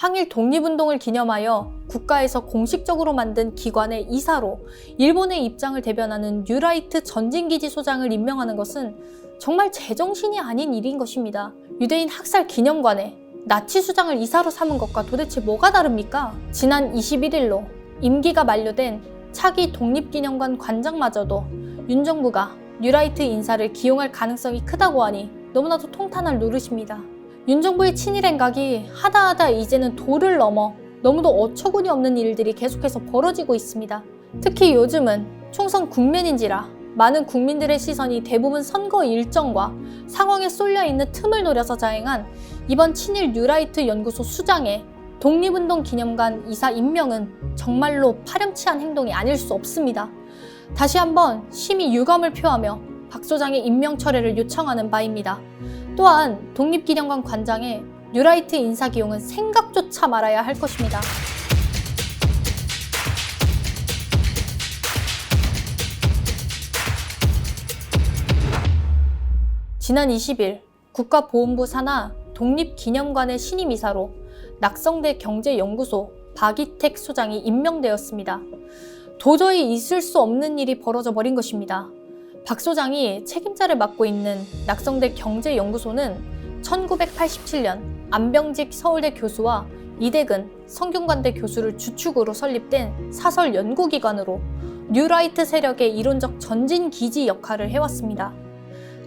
항일 독립운동을 기념하여 국가에서 공식적으로 만든 기관의 이사로 일본의 입장을 대변하는 뉴라이트 전진기지 소장을 임명하는 것은 정말 제정신이 아닌 일인 것입니다. 유대인 학살 기념관에 나치 수장을 이사로 삼은 것과 도대체 뭐가 다릅니까? 지난 21일로 임기가 만료된 차기 독립기념관 관장마저도 윤 정부가 뉴라이트 인사를 기용할 가능성이 크다고 하니 너무나도 통탄할 노릇입니다. 윤 정부의 친일 행각이 하다하다 이제는 도를 넘어 너무도 어처구니 없는 일들이 계속해서 벌어지고 있습니다. 특히 요즘은 총선 국면인지라 많은 국민들의 시선이 대부분 선거 일정과 상황에 쏠려 있는 틈을 노려서 자행한 이번 친일 뉴라이트 연구소 수장의 독립운동 기념관 이사 임명은 정말로 파렴치한 행동이 아닐 수 없습니다. 다시 한번 심히 유감을 표하며 박 소장의 임명 철회를 요청하는 바입니다. 또한 독립기념관 관장의 뉴라이트 인사 기용은 생각조차 말아야 할 것입니다. 지난 20일 국가보훈부 산하 독립기념관의 신임이사로 낙성대 경제연구소 박이택 소장이 임명되었습니다. 도저히 있을 수 없는 일이 벌어져 버린 것입니다. 박 소장이 책임자를 맡고 있는 낙성대 경제연구소는 1987년 안병직 서울대 교수와 이대근 성균관대 교수를 주축으로 설립된 사설 연구기관으로 뉴라이트 세력의 이론적 전진기지 역할을 해왔습니다.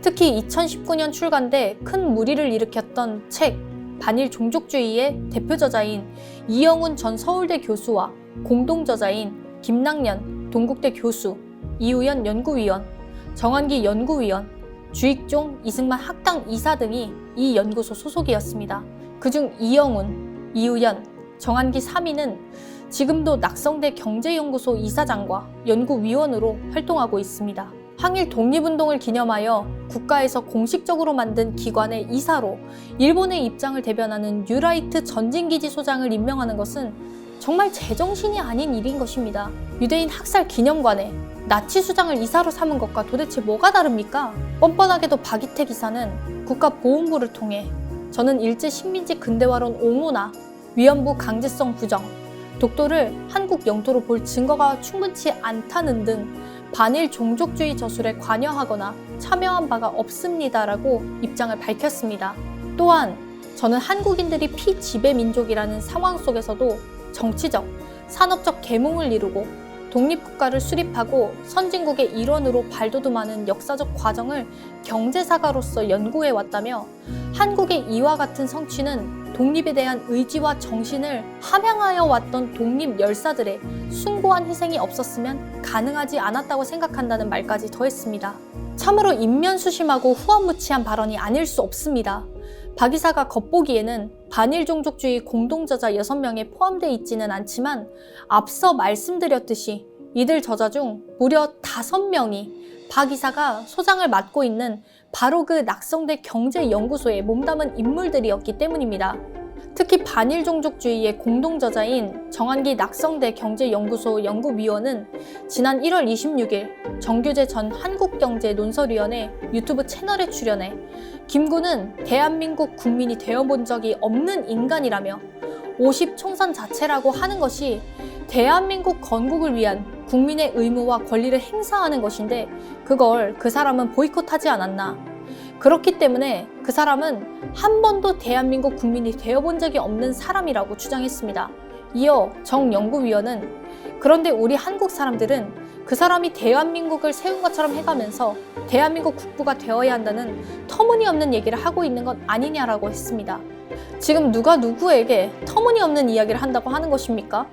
특히 2019년 출간돼 큰 물의를 일으켰던 책 반일 종족주의의 대표 저자인 이영훈 전 서울대 교수와 공동 저자인 김낙년 동국대 교수, 이우연 연구위원, 정한기 연구위원, 주익종, 이승만 학당 이사 등이 이 연구소 소속이었습니다. 그중 이영훈, 이우연, 정한기 3인은 지금도 낙성대 경제연구소 이사장과 연구위원으로 활동하고 있습니다. 항일 독립운동을 기념하여 국가에서 공식적으로 만든 기관의 이사로 일본의 입장을 대변하는 뉴라이트 전진기지 소장을 임명하는 것은 정말 제정신이 아닌 일인 것입니다. 유대인 학살 기념관에 나치 수장을 이사로 삼은 것과 도대체 뭐가 다릅니까? 뻔뻔하게도 박이택 이사는 국가보훈부를 통해 저는 일제 식민지 근대화론 옹호나 위안부 강제성 부정, 독도를 한국 영토로 볼 증거가 충분치 않다는 등 반일 종족주의 저술에 관여하거나 참여한 바가 없습니다라고 입장을 밝혔습니다. 또한 저는 한국인들이 피지배 민족이라는 상황 속에서도 정치적, 산업적 계몽을 이루고 독립국가를 수립하고 선진국의 일원으로 발돋움하는 역사적 과정을 경제사가로서 연구해왔다며 한국의 이와 같은 성취는 독립에 대한 의지와 정신을 함양하여 왔던 독립 열사들의 숭고한 희생이 없었으면 가능하지 않았다고 생각한다는 말까지 더했습니다. 참으로 인면수심하고 후한무치한 발언이 아닐 수 없습니다. 박 이사가 겉보기에는 반일 종족주의 공동저자 6명에 포함되어 있지는 않지만 앞서 말씀드렸듯이 이들 저자 중 무려 5명이 박 이사가 소장을 맡고 있는 바로 그 낙성대 경제연구소에 몸담은 인물들이었기 때문입니다. 특히 반일 종족주의의 공동저자인 정한기 낙성대 경제연구소 연구위원은 지난 1월 26일 정규재 전 한국경제논설위원회 유튜브 채널에 출연해 김구는 대한민국 국민이 되어본 적이 없는 인간이라며 50총선 자체라고 하는 것이 대한민국 건국을 위한 국민의 의무와 권리를 행사하는 것인데 그걸 그 사람은 보이콧하지 않았나. 그렇기 때문에 그 사람은 한 번도 대한민국 국민이 되어본 적이 없는 사람이라고 주장했습니다. 이어 정 연구위원은 그런데 우리 한국 사람들은 그 사람이 대한민국을 세운 것처럼 해가면서 대한민국 국부가 되어야 한다는 터무니없는 얘기를 하고 있는 것 아니냐라고 했습니다. 지금 누가 누구에게 터무니없는 이야기를 한다고 하는 것입니까?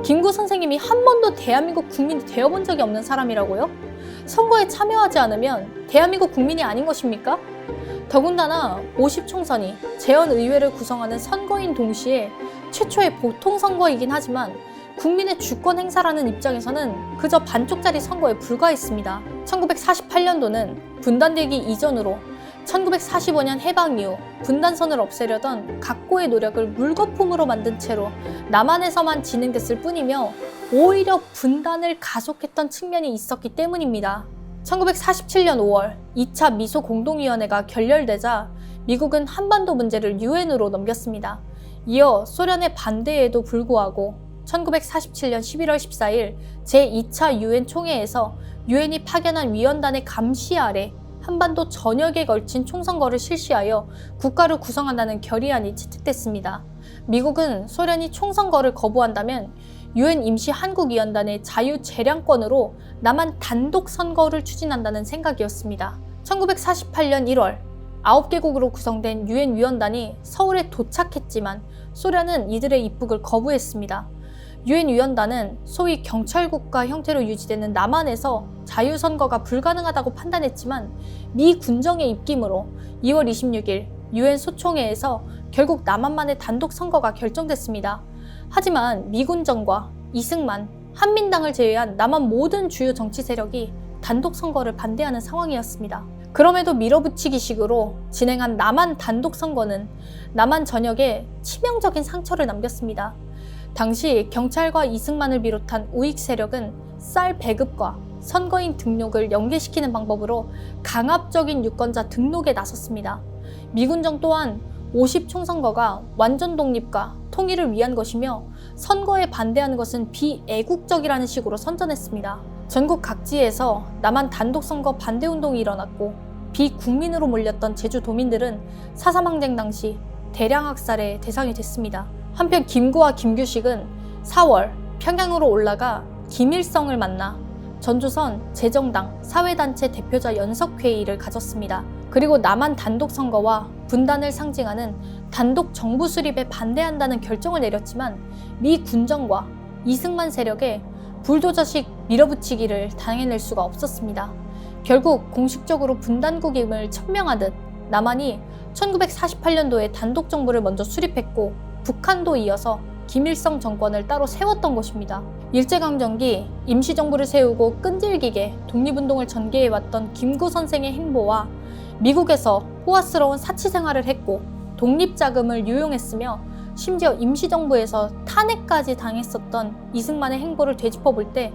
김구 선생님이 한 번도 대한민국 국민이 되어본 적이 없는 사람이라고요? 선거에 참여하지 않으면 대한민국 국민이 아닌 것입니까? 더군다나 50총선이 재헌의회를 구성하는 선거인 동시에 최초의 보통선거이긴 하지만 국민의 주권 행사라는 입장에서는 그저 반쪽짜리 선거에 불과했습니다. 1948년도는 분단되기 이전으로 1945년 해방 이후 분단선을 없애려던 각고의 노력을 물거품으로 만든 채로 남한에서만 진행됐을 뿐이며 오히려 분단을 가속했던 측면이 있었기 때문입니다. 1947년 5월 2차 미소 공동위원회가 결렬되자 미국은 한반도 문제를 유엔으로 넘겼습니다. 이어 소련의 반대에도 불구하고 1947년 11월 14일 제2차 유엔 총회에서 유엔이 파견한 위원단의 감시 아래 한반도 전역에 걸친 총선거를 실시하여 국가를 구성한다는 결의안이 채택됐습니다. 미국은 소련이 총선거를 거부한다면 유엔 임시 한국위원단의 자유재량권으로 남한 단독 선거를 추진한다는 생각이었습니다. 1948년 1월 9개국으로 구성된 유엔 위원단이 서울에 도착했지만 소련은 이들의 입국을 거부했습니다. 유엔 위원단은 소위 경찰국가 형태로 유지되는 남한에서 자유선거가 불가능하다고 판단했지만 미 군정의 입김으로 2월 26일 유엔 소총회에서 결국 남한만의 단독 선거가 결정됐습니다. 하지만 미 군정과 이승만, 한민당을 제외한 남한 모든 주요 정치 세력이 단독 선거를 반대하는 상황이었습니다. 그럼에도 밀어붙이기식으로 진행한 남한 단독 선거는 남한 전역에 치명적인 상처를 남겼습니다. 당시 경찰과 이승만을 비롯한 우익 세력은 쌀 배급과 선거인 등록을 연계시키는 방법으로 강압적인 유권자 등록에 나섰습니다. 미군정 또한 50 총선거가 완전 독립과 통일을 위한 것이며 선거에 반대하는 것은 비애국적이라는 식으로 선전했습니다. 전국 각지에서 남한 단독 선거 반대 운동이 일어났고 비국민으로 몰렸던 제주도민들은 4.3 항쟁 당시 대량 학살의 대상이 됐습니다. 한편 김구와 김규식은 4월 평양으로 올라가 김일성을 만나 전조선 재정당 사회단체 대표자 연석회의를 가졌습니다. 그리고 남한 단독 선거와 분단을 상징하는 단독 정부 수립에 반대한다는 결정을 내렸지만 미 군정과 이승만 세력에 불도저식 밀어붙이기를 당해낼 수가 없었습니다. 결국 공식적으로 분단국임을 천명하듯 남한이 1948년도에 단독 정부를 먼저 수립했고 북한도 이어서 김일성 정권을 따로 세웠던 것입니다. 일제강점기 임시정부를 세우고 끈질기게 독립운동을 전개해왔던 김구 선생의 행보와 미국에서 호화스러운 사치 생활을 했고 독립자금을 유용했으며 심지어 임시정부에서 탄핵까지 당했었던 이승만의 행보를 되짚어볼 때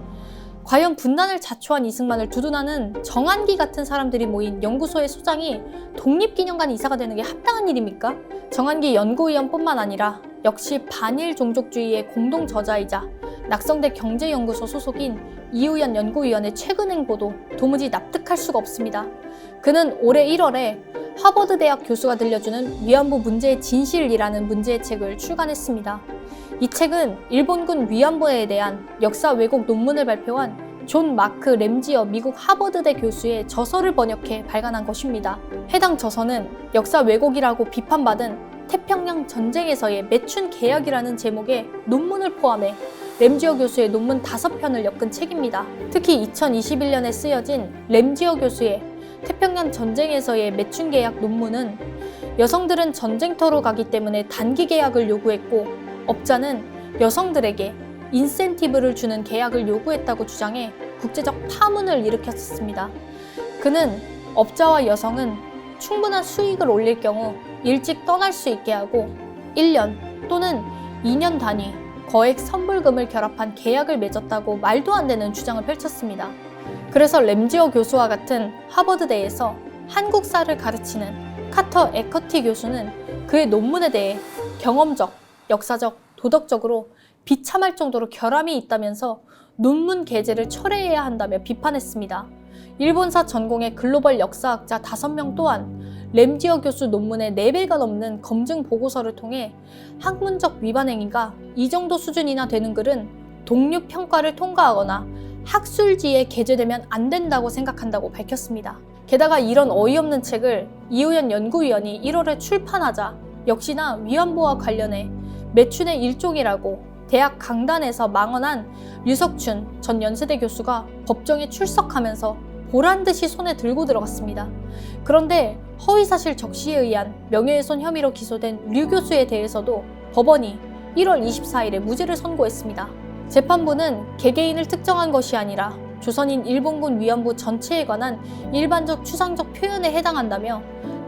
과연 분단을 자초한 이승만을 두둔하는 정한기 같은 사람들이 모인 연구소의 소장이 독립기념관 이사가 되는 게 합당한 일입니까? 정한기 연구위원뿐만 아니라 역시 반일 종족주의의 공동 저자이자 낙성대 경제연구소 소속인 이우연 연구위원의 최근 행보도 도무지 납득할 수가 없습니다. 그는 올해 1월에 하버드 대학 교수가 들려주는 위안부 문제의 진실이라는 문제의 책을 출간했습니다. 이 책은 일본군 위안부에 대한 역사 왜곡 논문을 발표한 존 마크 램지어 미국 하버드대 교수의 저서를 번역해 발간한 것입니다. 해당 저서는 역사 왜곡이라고 비판받은 태평양 전쟁에서의 매춘 계약이라는 제목의 논문을 포함해 램지어 교수의 논문 5편을 엮은 책입니다. 특히 2021년에 쓰여진 램지어 교수의 태평양 전쟁에서의 매춘 계약 논문은 여성들은 전쟁터로 가기 때문에 단기 계약을 요구했고 업자는 여성들에게 인센티브를 주는 계약을 요구했다고 주장해 국제적 파문을 일으켰습니다. 그는 업자와 여성은 충분한 수익을 올릴 경우 일찍 떠날 수 있게 하고 1년 또는 2년 단위 거액 선불금을 결합한 계약을 맺었다고 말도 안 되는 주장을 펼쳤습니다. 그래서 램지어 교수와 같은 하버드대에서 한국사를 가르치는 카터 에커티 교수는 그의 논문에 대해 경험적, 역사적, 도덕적으로 비참할 정도로 결함이 있다면서 논문 게재를 철회해야 한다며 비판했습니다. 일본사 전공의 글로벌 역사학자 5명 또한 램지어 교수 논문의 4배가 넘는 검증 보고서를 통해 학문적 위반 행위가 이 정도 수준이나 되는 글은 독립평가를 통과하거나 학술지에 게재되면 안 된다고 생각한다고 밝혔습니다. 게다가 이런 어이없는 책을 이우연 연구위원이 1월에 출판하자 역시나 위안부와 관련해 매춘의 일종이라고 대학 강단에서 망언한 류석춘 전 연세대 교수가 법정에 출석하면서 보란듯이 손에 들고 들어갔습니다. 그런데 허위사실 적시에 의한 명예훼손 혐의로 기소된 류 교수에 대해서도 법원이 1월 24일에 무죄를 선고했습니다. 재판부는 개개인을 특정한 것이 아니라 조선인 일본군 위안부 전체에 관한 일반적 추상적 표현에 해당한다며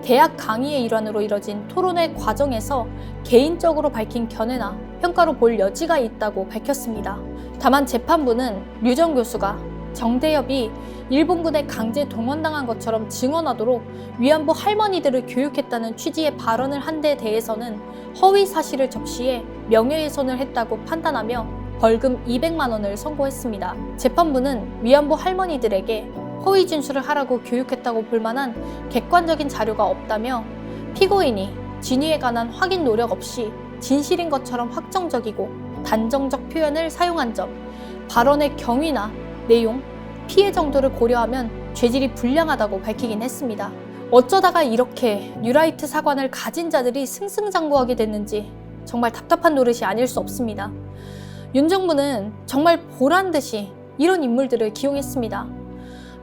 대학 강의의 일환으로 이뤄진 토론회 과정에서 개인적으로 밝힌 견해나 평가로 볼 여지가 있다고 밝혔습니다. 다만 재판부는 류 전 교수가 정대협이 일본군에 강제 동원당한 것처럼 증언하도록 위안부 할머니들을 교육했다는 취지의 발언을 한 데 대해서는 허위 사실을 적시해 명예훼손을 했다고 판단하며 벌금 200만 원을 선고했습니다. 재판부는 위안부 할머니들에게 허위 진술을 하라고 교육했다고 볼 만한 객관적인 자료가 없다며 피고인이 진위에 관한 확인 노력 없이 진실인 것처럼 확정적이고 단정적 표현을 사용한 점, 발언의 경위나 내용, 피해 정도를 고려하면 죄질이 불량하다고 밝히긴 했습니다. 어쩌다가 이렇게 뉴라이트 사관을 가진 자들이 승승장구하게 됐는지 정말 답답한 노릇이 아닐 수 없습니다. 윤 정부는 정말 보란듯이 이런 인물들을 기용했습니다.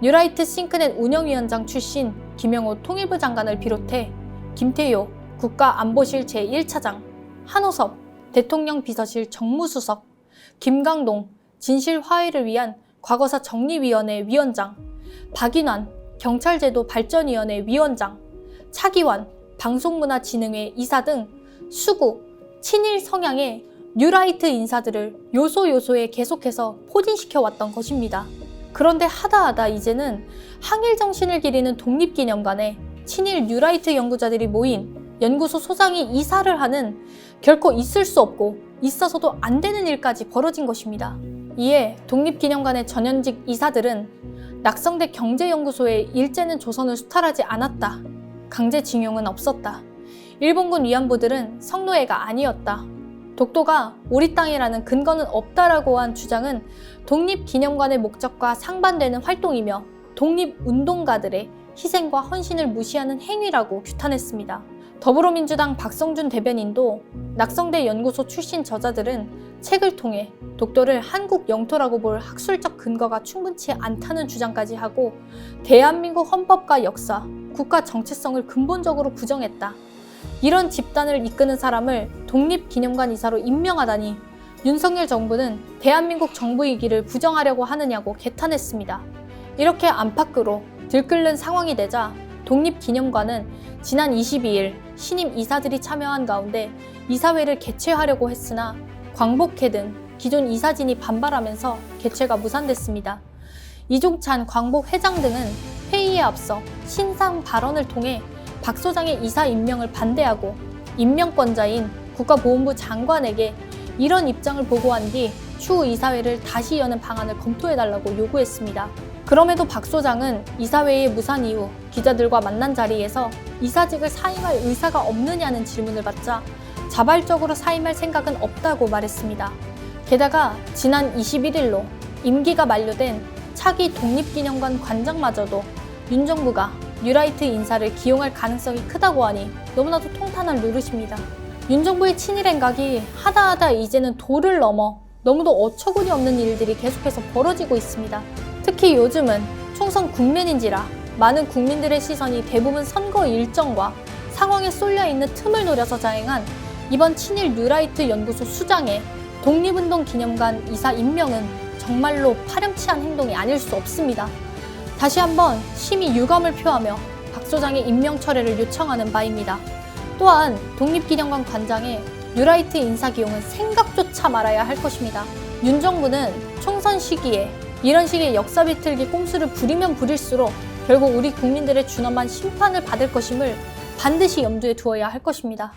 뉴라이트 싱크넷 운영위원장 출신 김영호 통일부 장관을 비롯해 김태효 국가안보실 제1차장, 한호섭 대통령 비서실 정무수석, 김강동 진실 화해를 위한 과거사 정리위원회 위원장, 박인환 경찰제도 발전위원회 위원장, 차기환 방송문화진흥회 이사 등 수구, 친일 성향의 뉴라이트 인사들을 요소요소에 계속해서 포진시켜왔던 것입니다. 그런데 하다하다 이제는 항일 정신을 기리는 독립기념관에 친일 뉴라이트 연구자들이 모인 연구소 소장이 이사를 하는 결코 있을 수 없고 있어서도 안 되는 일까지 벌어진 것입니다. 이에 독립기념관의 전현직 이사들은 낙성대 경제연구소의 일제는 조선을 수탈하지 않았다. 강제징용은 없었다. 일본군 위안부들은 성노예가 아니었다. 독도가 우리 땅이라는 근거는 없다라고 한 주장은 독립기념관의 목적과 상반되는 활동이며 독립운동가들의 희생과 헌신을 무시하는 행위라고 규탄했습니다. 더불어민주당 박성준 대변인도 낙성대 연구소 출신 저자들은 책을 통해 독도를 한국 영토라고 볼 학술적 근거가 충분치 않다는 주장까지 하고 대한민국 헌법과 역사, 국가 정체성을 근본적으로 부정했다. 이런 집단을 이끄는 사람을 독립기념관 이사로 임명하다니 윤석열 정부는 대한민국 정부이기를 부정하려고 하느냐고 개탄했습니다. 이렇게 안팎으로 들끓는 상황이 되자 독립기념관은 지난 22일 신임 이사들이 참여한 가운데 이사회를 개최하려고 했으나 광복회 등 기존 이사진이 반발하면서 개최가 무산됐습니다. 이종찬 광복회장 등은 회의에 앞서 신상 발언을 통해 박 소장의 이사 임명을 반대하고 임명권자인 국가보훈부 장관에게 이런 입장을 보고한 뒤 추후 이사회를 다시 여는 방안을 검토해달라고 요구했습니다. 그럼에도 박 소장은 이사회의 무산 이후 기자들과 만난 자리에서 이사직을 사임할 의사가 없느냐는 질문을 받자 자발적으로 사임할 생각은 없다고 말했습니다. 게다가 지난 21일로 임기가 만료된 차기 독립기념관 관장마저도 윤 정부가 뉴라이트 인사를 기용할 가능성이 크다고 하니 너무나도 통탄한 노릇입니다. 윤 정부의 친일 행각이 하다하다 이제는 도를 넘어 너무도 어처구니 없는 일들이 계속해서 벌어지고 있습니다. 특히 요즘은 총선 국면인지라 많은 국민들의 시선이 대부분 선거 일정과 상황에 쏠려 있는 틈을 노려서 자행한 이번 친일 뉴라이트 연구소 수장의 독립운동기념관 이사 임명은 정말로 파렴치한 행동이 아닐 수 없습니다. 다시 한번 심히 유감을 표하며 박 소장의 임명 철회를 요청하는 바입니다. 또한 독립기념관 관장의 뉴라이트 인사 기용은 생각조차 말아야 할 것입니다. 윤 정부는 총선 시기에 이런 식의 역사 비틀기 꼼수를 부리면 부릴수록 결국 우리 국민들의 준엄한 심판을 받을 것임을 반드시 염두에 두어야 할 것입니다.